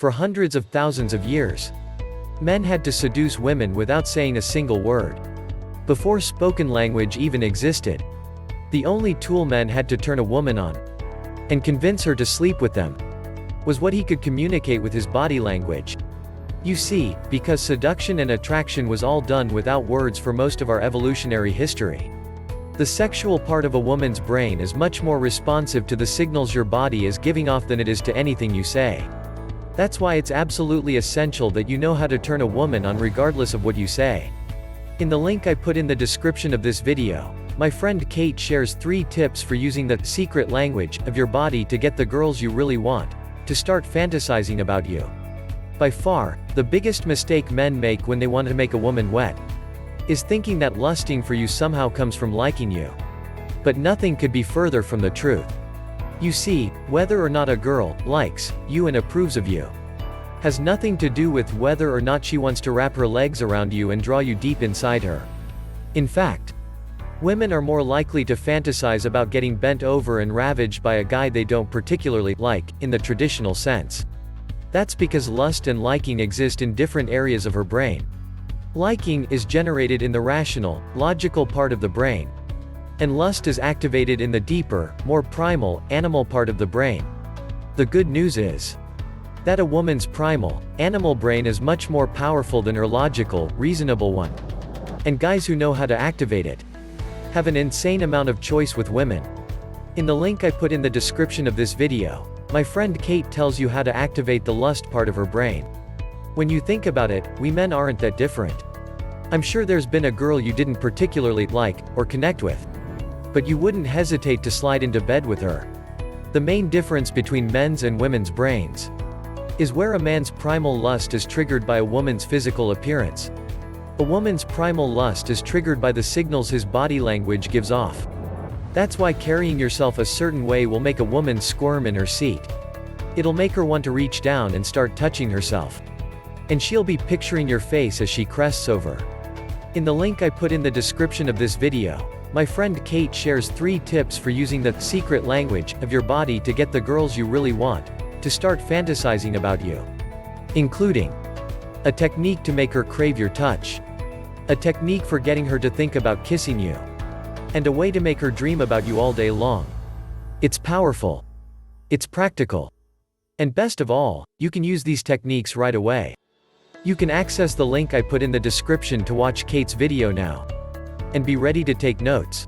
For hundreds of thousands of years, men had to seduce women without saying a single word. Before spoken language even existed, the only tool men had to turn a woman on and convince her to sleep with them was what he could communicate with his body language. You see, because seduction and attraction was all done without words for most of our evolutionary history. The sexual part of a woman's brain is much more responsive to the signals your body is giving off than it is to anything you say. That's why it's absolutely essential that you know how to turn a woman on regardless of what you say. In the link I put in the description of this video, my friend Kate shares 3 tips for using the secret language of your body to get the girls you really want to start fantasizing about you. By far, the biggest mistake men make when they want to make a woman wet is thinking that lusting for you somehow comes from liking you. But nothing could be further from the truth. You see, whether or not a girl likes you and approves of you has nothing to do with whether or not she wants to wrap her legs around you and draw you deep inside her. In fact, women are more likely to fantasize about getting bent over and ravaged by a guy they don't particularly like, in the traditional sense. That's because lust and liking exist in different areas of her brain. Liking is generated in the rational, logical part of the brain, and lust is activated in the deeper, more primal, animal part of the brain. The good news is that a woman's primal, animal brain is much more powerful than her logical, reasonable one. And guys who know how to activate it have an insane amount of choice with women. In the link I put in the description of this video, my friend Kate tells you how to activate the lust part of her brain. When you think about it, we men aren't that different. I'm sure there's been a girl you didn't particularly like or connect with, but you wouldn't hesitate to slide into bed with her. The main difference between men's and women's brains is where a man's primal lust is triggered by a woman's physical appearance. A woman's primal lust is triggered by the signals his body language gives off. That's why carrying yourself a certain way will make a woman squirm in her seat. It'll make her want to reach down and start touching herself. And she'll be picturing your face as she crests over. In the link I put in the description of this video, my friend Kate shares 3 tips for using the secret language of your body to get the girls you really want to start fantasizing about you. Including a technique to make her crave your touch, a technique for getting her to think about kissing you, and a way to make her dream about you all day long. It's powerful. It's practical. And best of all, you can use these techniques right away. You can access the link I put in the description to watch Kate's video now. And be ready to take notes.